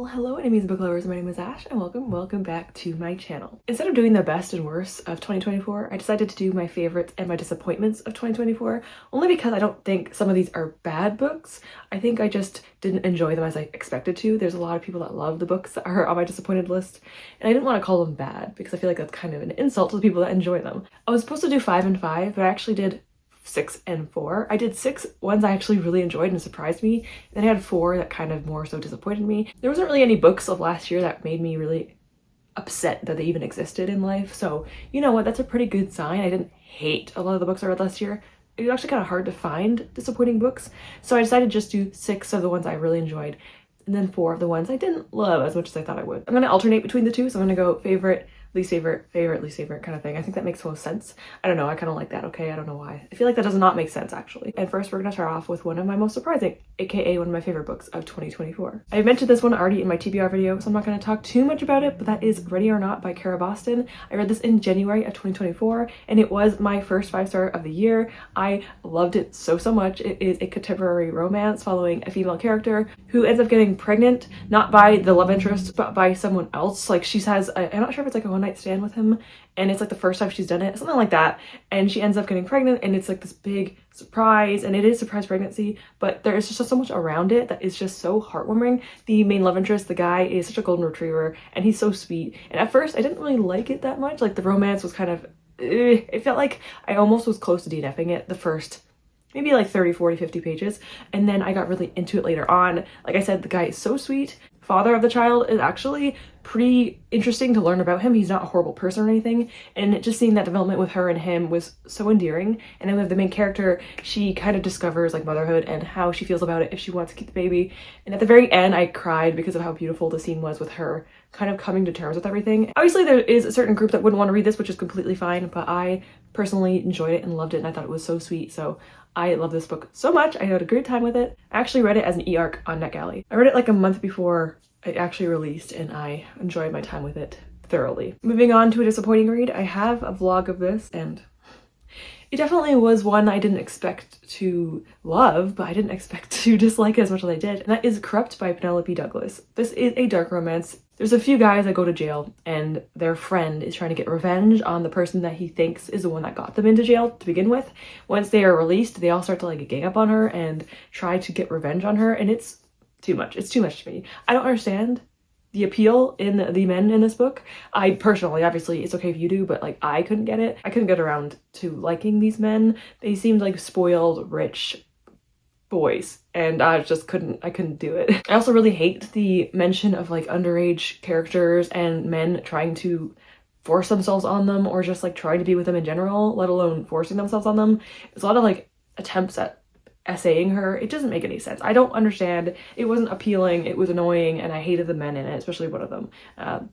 Well, hello enemies and book lovers, my name is Ash and welcome back to my channel. Instead of doing the best and worst of 2024, I decided to do my favorites and my disappointments of 2024, only because I don't think some of these are bad books. I think I just didn't enjoy them as I expected to. There's a lot of people that love the books that are on my disappointed list, and I didn't want to call them bad because I feel like that's kind of an insult to the people that enjoy them. I was supposed to do 5 and 5, but I actually did 6 and 4. I did 6 ones I actually really enjoyed and surprised me, and then I had 4 that kind of more so disappointed me. There wasn't really any books of last year that made me really upset that they even existed in life, so you know what, that's a pretty good sign. I didn't hate a lot of the books I read last year. It was actually kind of hard to find disappointing books, so I decided to just do 6 of the ones I really enjoyed and then 4 of the ones I didn't love as much as I thought I would. I'm going to alternate between the two, so I'm going to go favorite, least favorite, favorite, least favorite kind of thing. I think that makes most sense. I don't know, I kind of like that, okay? I don't know why. I feel like that does not make sense, actually. And first, we're gonna start off with one of my most surprising, aka one of my favorite books of 2024. I mentioned this one already in my TBR video, so I'm not gonna talk too much about it, but that is Ready or Not by Kara Boston. I read this in January of 2024, and it was my first 5-star of the year. I loved it so much. It is a contemporary romance following a female character who ends up getting pregnant, not by the love interest, but by someone else. Like, she has, I'm not sure if it's like a one-night stand with him, and it's like the first time she's done it, something like that, and she ends up getting pregnant, and it's like this big surprise, and it is surprise pregnancy, but there is just so much around it that is just so heartwarming. The main love interest, the guy, is such a golden retriever, and he's so sweet, and at first I didn't really like it that much. Like, the romance was kind of it felt like I almost was close to DNFing it the first maybe like 30, 40, 50 pages, and then I got really into it later on. Like I said, the guy is so sweet. Father of the child is actually pretty interesting to learn about him. He's not a horrible person or anything, and just seeing that development with her and him was so endearing. And then we have the main character, she kind of discovers like motherhood and how she feels about it if she wants to keep the baby. And at the very end, I cried because of how beautiful the scene was with her kind of coming to terms with everything. Obviously, there is a certain group that wouldn't want to read this, which is completely fine, but I personally enjoyed it and loved it, and I thought it was so sweet. So I love this book so much. I had a great time with it. I actually read it as an e-arc on NetGalley. I read it like a month before it actually released, and I enjoyed my time with it thoroughly. Moving on to a disappointing read, I have a vlog of this, and it definitely was one I didn't expect to love, but I didn't expect to dislike it as much as I did, and that is Corrupt by Penelope Douglas. This is a dark romance. There's a few guys that go to jail, and their friend is trying to get revenge on the person that he thinks is the one that got them into jail to begin with. Once they are released, they all start to like gang up on her and try to get revenge on her, and it's too much. It's too much to me. I don't understand the appeal in the men in this book. I personally, obviously it's okay if you do, but like I couldn't get it. I couldn't get around to liking these men. They seemed like spoiled, rich boys, and I couldn't do it. I also really hate the mention of like underage characters and men trying to force themselves on them, or just like trying to be with them in general, let alone forcing themselves on them. There's a lot of like attempts at essaying her. It doesn't make any sense. I don't understand. It wasn't appealing. It was annoying, and I hated the men in it, especially one of them.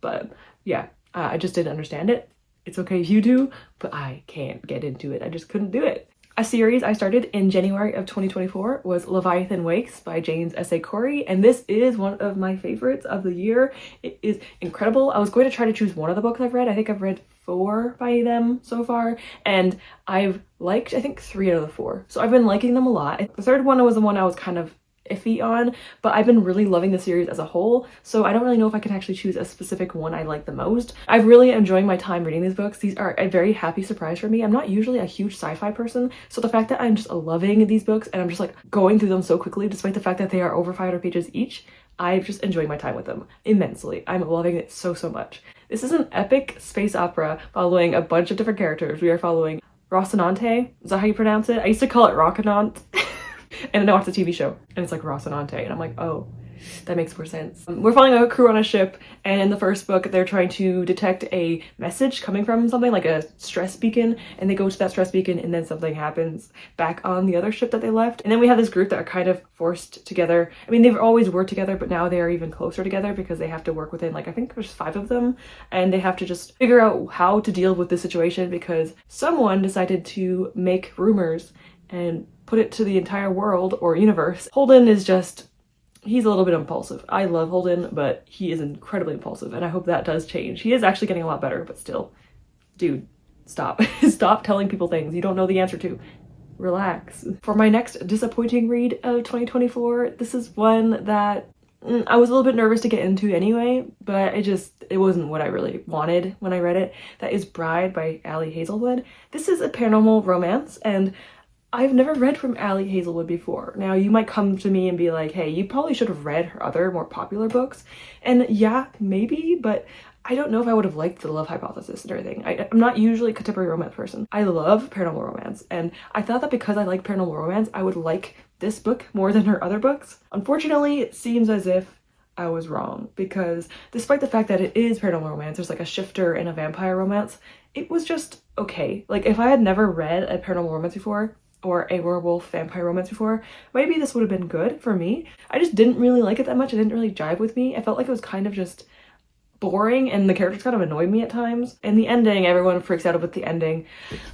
But yeah, I just didn't understand it. It's okay if you do, but I can't get into it. I just couldn't do it. A series I started in January of 2024 was Leviathan Wakes by James S.A. Corey, and this is one of my favorites of the year. It is incredible. I was going to try to choose one of the books I've read. I think I've read 4 by them so far, and I've liked, I think, 3 out of the 4. So I've been liking them a lot. The third one was the one I was kind of iffy on, but I've been really loving the series as a whole, so I don't really know if I can actually choose a specific one I like the most. I've really enjoying my time reading these books. These are a very happy surprise for me. I'm not usually a huge sci-fi person, so the fact that I'm just loving these books and I'm just like going through them so quickly, despite the fact that they are over 500 pages each, I've just enjoyed my time with them immensely. I'm loving it so much. This is an epic space opera following a bunch of different characters. We are following Rocinante. Is that how you pronounce it? I used to call it Rockinant. And then I watched the TV show, and it's like Rocinante, and I'm like, oh, that makes more sense. We're following a crew on a ship, and in the first book, they're trying to detect a message coming from something, like a stress beacon, and they go to that stress beacon, and then something happens back on the other ship that they left. And then we have this group that are kind of forced together. I mean, they've always worked together, but now they are even closer together because they have to work within, like, I think there's 5 of them, and they have to just figure out how to deal with this situation because someone decided to make rumors and put it to the entire world or universe. Holden is just, he's a little bit impulsive. I love Holden, but he is incredibly impulsive, and I hope that does change. He is actually getting a lot better, but still, dude, stop. Stop telling people things you don't know the answer to. Relax. For my next disappointing read of 2024, this is one that I was a little bit nervous to get into anyway, but it wasn't what I really wanted when I read it. That is Bride by Ali Hazelwood. This is a paranormal romance, and I've never read from Ali Hazelwood before. Now, you might come to me and be like, hey, you probably should have read her other more popular books. And yeah, maybe, but I don't know if I would have liked The Love Hypothesis and everything. I'm not usually a contemporary romance person. I love paranormal romance, and I thought that because I like paranormal romance, I would like this book more than her other books. Unfortunately, it seems as if I was wrong, because despite the fact that it is paranormal romance, there's like a shifter and a vampire romance, it was just okay. Like, if I had never read a paranormal romance before, or a werewolf vampire romance before, maybe this would have been good for me. I just didn't really like it that much. It didn't really jive with me. I felt like it was kind of just boring, and the characters kind of annoyed me at times. And the ending, everyone freaks out about the ending.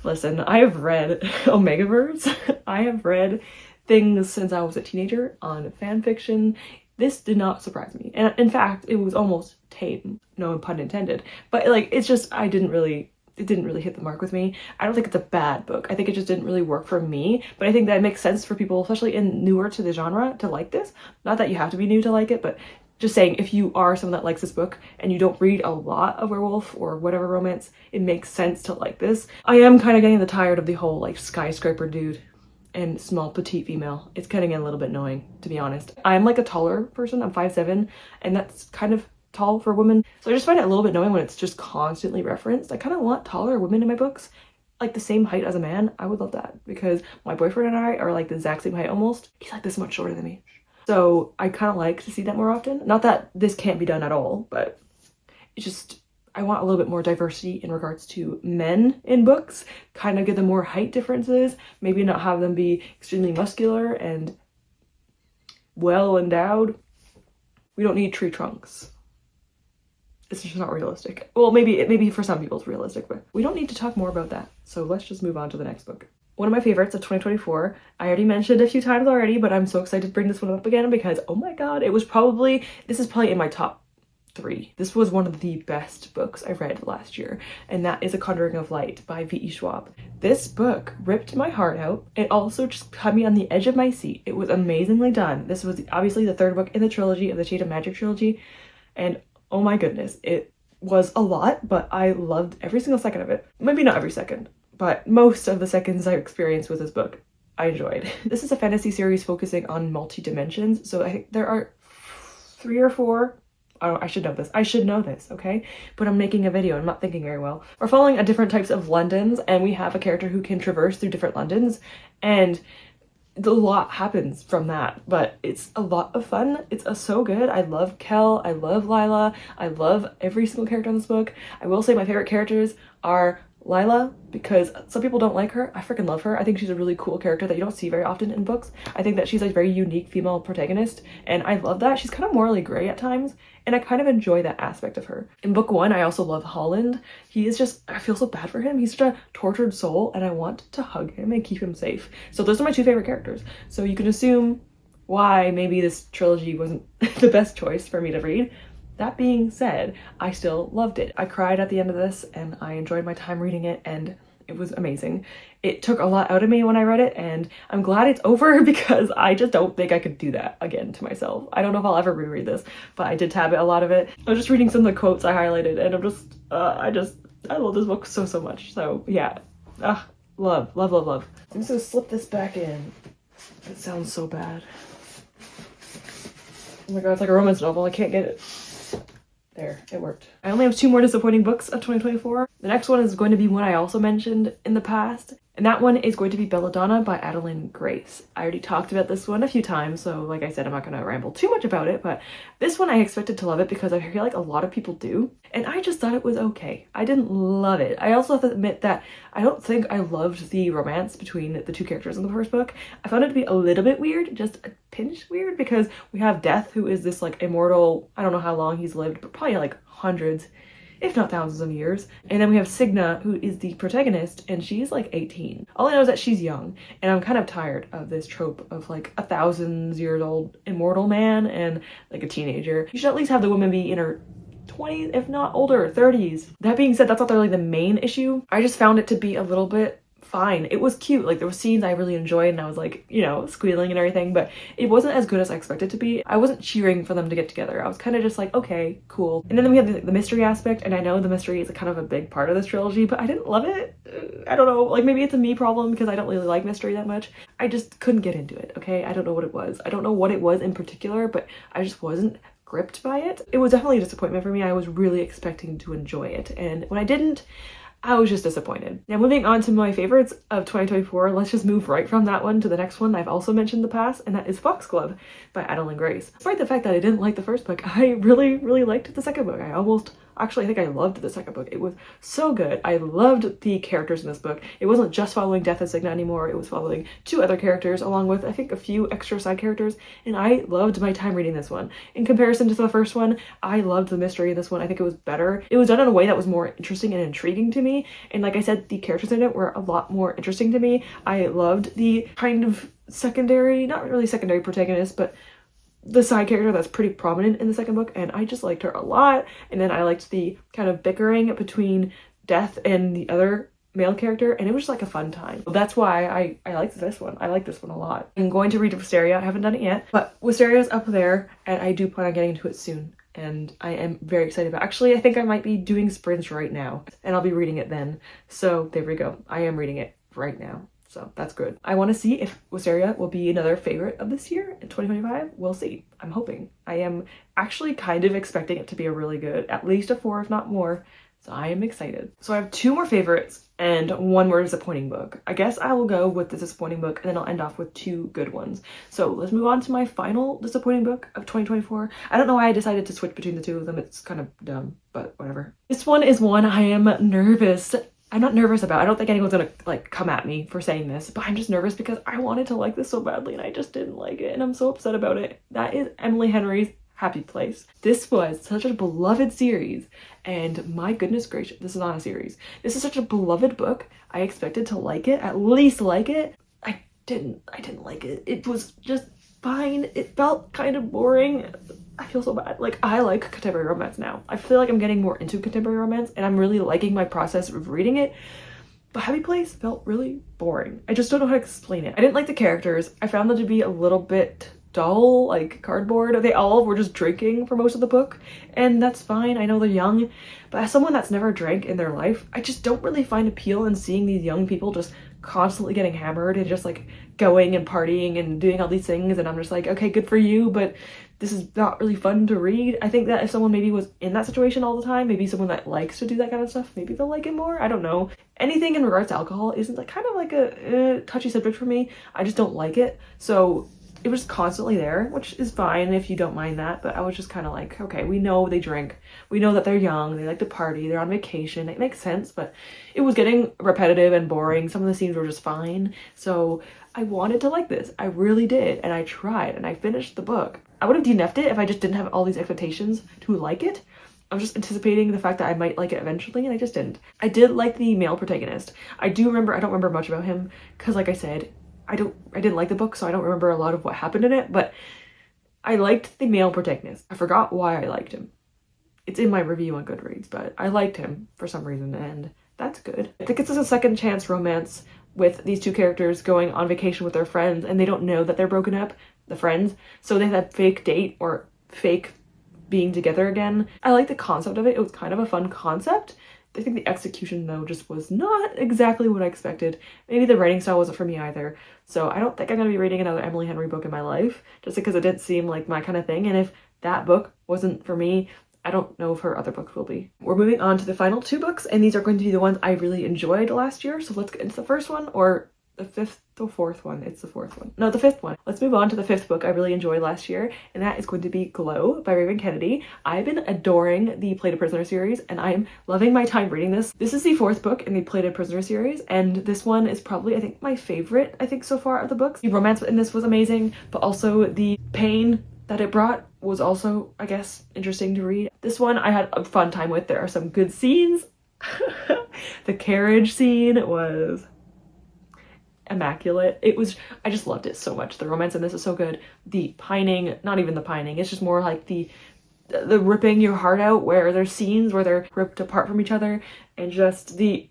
Listen, I have read Omegaverse. I have read things since I was a teenager on fan fiction. This did not surprise me. And in fact, it was almost tame. No pun intended. But like, it's just, it didn't really hit the mark with me. I don't think it's a bad book. I think it just didn't really work for me, but I think that makes sense for people, especially newer to the genre, to like this. Not that you have to be new to like it, but just saying, if you are someone that likes this book and you don't read a lot of werewolf or whatever romance, it makes sense to like this. I am kind of getting tired of the whole like skyscraper dude and small petite female. It's kind of getting a little bit annoying, to be honest. I'm like a taller person. I'm 5'7", and that's kind of tall for women. So I just find it a little bit annoying when it's just constantly referenced. I kind of want taller women in my books, like the same height as a man. I would love that, because my boyfriend and I are like the exact same height almost. He's like this much shorter than me. So I kind of like to see that more often. Not that this can't be done at all, but it's just, I want a little bit more diversity in regards to men in books, kind of give them more height differences, maybe not have them be extremely muscular and well endowed. We don't need tree trunks. It's just not realistic. Well, maybe for some people it's realistic, but we don't need to talk more about that. So let's just move on to the next book. One of my favorites of 2024, I already mentioned a few times already, but I'm so excited to bring this one up again because, oh my god, this is probably in my top 3. This was one of the best books I read last year, and that is A Conjuring of Light by V.E. Schwab. This book ripped my heart out. It also just had me on the edge of my seat. It was amazingly done. This was obviously the 3rd book in the trilogy of the Shade of Magic trilogy, and oh my goodness, it was a lot, but I loved every single second of it. Maybe not every second, but most of the seconds I experienced with this book, I enjoyed. This is a fantasy series focusing on multi-dimensions, so I think there are 3 or 4. Oh, I should know this. I should know this, okay? But I'm making a video. I'm not thinking very well. We're following different types of Londons, and we have a character who can traverse through different Londons, and a lot happens from that, but it's a lot of fun. It's so good. I love Kel. I love Lila. I love every single character in this book. I will say my favorite characters are Lila, because some people don't like her. I freaking love her. I think she's a really cool character that you don't see very often in books. I think that she's a very unique female protagonist, and I love that. She's kind of morally gray at times, and I kind of enjoy that aspect of her. In book 1, I also love Holland. He is just, I feel so bad for him. He's such a tortured soul, and I want to hug him and keep him safe. So those are my 2 favorite characters. So you can assume why maybe this trilogy wasn't the best choice for me to read. That being said, I still loved it. I cried at the end of this, and I enjoyed my time reading it, and it was amazing. It took a lot out of me when I read it, and I'm glad it's over because I just don't think I could do that again to myself. I don't know if I'll ever reread this, but I did tab it a lot of it. I was just reading some of the quotes I highlighted, and I'm just, I love this book so much. So yeah, love. I'm just gonna slip this back in. It sounds so bad. Oh my god, it's like a romance novel. I can't get it. There, it worked. I only have 2 more disappointing books of 2024. The next one is going to be one I also mentioned in the past, and that one is going to be Belladonna by Adeline Grace. I already talked about this one a few times, so like I said, I'm not going to ramble too much about it, but this one I expected to love it because I feel like a lot of people do, and I just thought it was okay. I didn't love it. I also have to admit that I don't think I loved the romance between the 2 characters in the first book. I found it to be a little bit weird, just a pinch weird, because we have Death, who is this like immortal, I don't know how long he's lived, but probably like hundreds, if not thousands of years. And then we have Signa, who is the protagonist, and she's like 18. All I know is that she's young, and I'm kind of tired of this trope of like 1,000-year-old immortal man and like a teenager. You should at least have the woman be in her 20s, if not older, 30s. That being said, that's not really the main issue. I just found it to be a little bit fine. It was cute. Like there were scenes I really enjoyed and I was like, you know, squealing and everything, but it wasn't as good as I expected it to be. I wasn't cheering for them to get together. I was kind of just like, okay, cool. And then we have the mystery aspect, and I know the mystery is kind of a big part of this trilogy, but I didn't love it. I don't know, like maybe it's a me problem because I don't really like mystery that much. I just couldn't get into it, okay? I don't know what it was. I don't know what it was in particular, but I just wasn't gripped by it. It was definitely a disappointment for me. I was really expecting to enjoy it, and when I didn't, I was just disappointed. Now moving on to my favorites of 2024, let's just move right from that one to the next one I've also mentioned in the past, and that is Foxglove by Adeline Grace. Despite the fact that I didn't like the first book, I really liked the second book. I think I loved the second book. It was so good. I loved the characters in this book. It wasn't just following Death and Signa anymore. It was following 2 other characters along with, I think, a few extra side characters, and I loved my time reading this one. In comparison to the first one, I loved the mystery in this one. I think it was better. It was done in a way that was more interesting and intriguing to me, and like I said, the characters in it were a lot more interesting to me. I loved the kind of secondary, not really secondary protagonist, but the side character that's pretty prominent in the second book, and I just liked her a lot. And then I liked the kind of bickering between Death and the other male character, and it was just like a fun time. That's why I liked this one. I like this one a lot. I'm going to read Wisteria. I haven't done it yet, but Wisteria is up there, and I do plan on getting into it soon, and I am very excited about it. Actually, I think I might be doing sprints right now, and I'll be reading it then. So there we go. I am reading it right now. So that's good. I want to see if Wisteria will be another favorite of this year in 2025. We'll see. I'm hoping. I am actually kind of expecting it to be a really good, at least a 4 if not more. So I am excited. So I have 2 more favorites and 1 more disappointing book. I guess I will go with the disappointing book and then I'll end off with 2 good ones. So let's move on to my final disappointing book of 2024. I don't know why I decided to switch between the 2 of them. It's kind of dumb, but whatever. This one is one I am nervous. I'm not nervous about. I don't think anyone's gonna like come at me for saying this, but I'm just nervous because I wanted to like this so badly and I just didn't like it, and I'm so upset about it. That is Emily Henry's Happy Place. This was such a beloved series, and my goodness gracious, this is not a series. This is such a beloved book. I expected to like it, at least like it. I didn't like it. It was just fine. It felt kind of boring. I feel so bad. Like, I like contemporary romance now. I feel like I'm getting more into contemporary romance, and I'm really liking my process of reading it. But Happy Place felt really boring. I just don't know how to explain it. I didn't like the characters. I found them to be a little bit dull, like cardboard. They all were just drinking for most of the book, and that's fine. I know they're young, but as someone that's never drank in their life, I just don't really find appeal in seeing these young people just constantly getting hammered and just like going and partying and doing all these things, and I'm just like, okay, good for you, but this is not really fun to read. I think that if someone maybe was in that situation all the time, maybe someone that likes to do that kind of stuff, maybe they'll like it more. I don't know. Anything in regards to alcohol isn't like kind of like a touchy subject for me. I just don't like it. So it was constantly there, which is fine if you don't mind that, but I was just kind of like, okay, we know they drink. We know that they're young, they like to party, they're on vacation. It makes sense, but it was getting repetitive and boring. Some of the scenes were just fine. So I wanted to like this. I really did, and I tried, and I finished the book. I would have DNF'd it if I just didn't have all these expectations to like it. I was just anticipating the fact that I might like it eventually, and I just didn't. I did like the male protagonist. I don't remember much about him, because like I said, I didn't like the book, so I don't remember a lot of what happened in it, but I liked the male protagonist. I forgot why I liked him. It's in my review on Goodreads, but I liked him for some reason, and that's good. I think it's just a second chance romance with these 2 characters going on vacation with their friends, and they don't know that they're broken up, the friends, so they have that fake date or fake being together again. I like the concept of it. It was kind of a fun concept. I think the execution though just was not exactly what I expected. Maybe the writing style wasn't for me either. So I don't think I'm going to be reading another Emily Henry book in my life, just because it didn't seem like my kind of thing. And if that book wasn't for me, I don't know if her other books will be. We're moving on to the final 2 books, and these are going to be the ones I really enjoyed last year. So let's get into the first one, or the 5th or 4th one. It's the 4th one. No, the 5th one. Let's move on to the 5th book I really enjoyed last year, and that is going to be Glow by Raven Kennedy. I've been adoring the Plated Prisoner series, and I'm loving my time reading this. This is the 4th book in the Plated Prisoner series, and this one is probably, I think, my favorite, so far of the books. The romance in this was amazing, but also the pain that it brought was also, I guess, interesting to read. This one I had a fun time with. There are some good scenes. The carriage scene was immaculate. I just loved it so much. The romance in this is so good. The pining, not even the pining, it's just more like the the ripping your heart out, where there's scenes where they're ripped apart from each other, and just the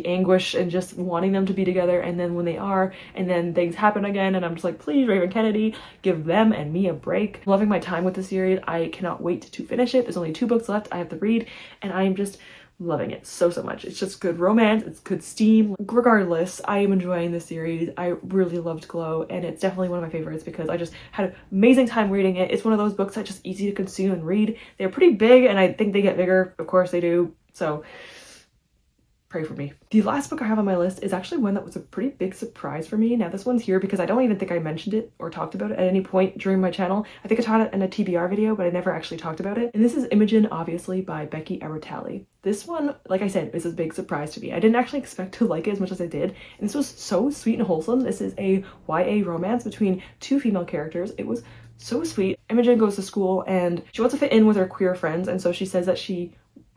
anguish and just wanting them to be together, and then when they are, and then things happen again, and I'm just like, please, Raven Kennedy, give them and me a break. Loving my time with the series. I cannot wait to finish it. There's only 2 books left I have to read, and I'm just loving it so much. It's just good romance, it's good steam. Regardless, I am enjoying the series. I really loved Glow, and it's definitely one of my favorites because I just had an amazing time reading it. It's one of those books that's just easy to consume and read. They're pretty big, and I think they get bigger. Of course they do. So pray for me. The last book I have on my list is actually one that was a pretty big surprise for me. Now this one's here because I don't even think I mentioned it or talked about it at any point during my channel. I think I taught it in a TBR video, but I never actually talked about it. And this is Imogen, obviously, by Becky Ebertali. This one, like I said, is a big surprise to me. I didn't actually expect to like it as much as I did. And this was so sweet and wholesome. This is a YA romance between 2 female characters. It was so sweet. Imogen goes to school and she wants to fit in with her queer friends, and so she says that she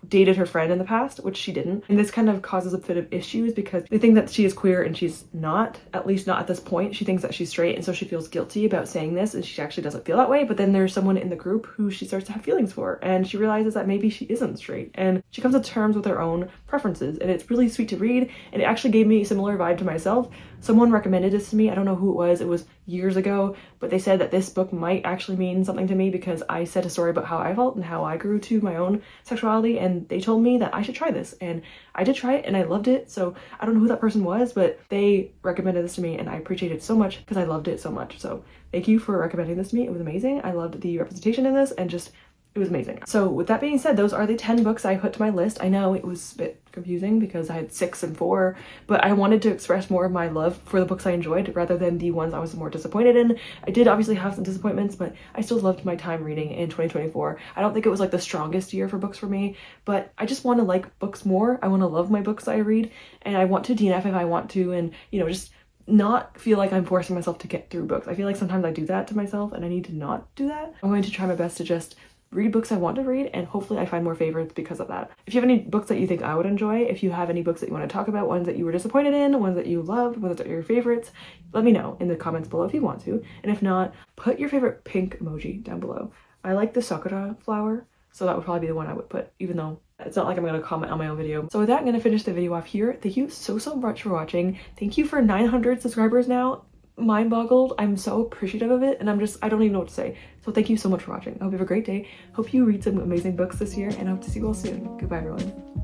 dated her friend in the past, which she didn't. And this kind of causes a bit of issues because they think that she is queer and she's not, at least not at this point. She thinks that she's straight, and so she feels guilty about saying this, and she actually doesn't feel that way. But then there's someone in the group who she starts to have feelings for, and she realizes that maybe she isn't straight, and she comes to terms with her own preferences. And it's really sweet to read, and it actually gave me a similar vibe to myself. Someone recommended this to me. I don't know who it was years ago, but they said that this book might actually mean something to me because I said a story about how I felt and how I grew to my own sexuality, and they told me that I should try this, and I did try it and I loved it. So I don't know who that person was, but they recommended this to me, and I appreciate it so much because I loved it so much. So thank you for recommending this to me. It was amazing. I loved the representation in this, and just it was amazing. So with that being said, those are the 10 books I put to my list. I know it was a bit confusing because I had 6 and 4, but I wanted to express more of my love for the books I enjoyed rather than the ones I was more disappointed in. I did obviously have some disappointments, but I still loved my time reading in 2024. I don't think it was like the strongest year for books for me, but I just want to like books more. I want to love my books I read, and I want to DNF if I want to, and just not feel like I'm forcing myself to get through books. I feel like sometimes I do that to myself, and I need to not do that. I'm going to try my best to just read books I want to read, and hopefully I find more favorites because of that. If you have any books that you think I would enjoy, if you have any books that you want to talk about, ones that you were disappointed in, ones that you loved, ones that are your favorites, let me know in the comments below if you want to. And if not, put your favorite pink emoji down below. I like the sakura flower, so that would probably be the one I would put, even though it's not like I'm going to comment on my own video. So with that, I'm going to finish the video off here. Thank you so much for watching. Thank you for 900 subscribers now. Mind boggled. I'm so appreciative of it, and I don't even know what to say. So thank you so much for watching. I hope you have a great day. Hope you read some amazing books this year, and I hope to see you all soon. Goodbye, everyone.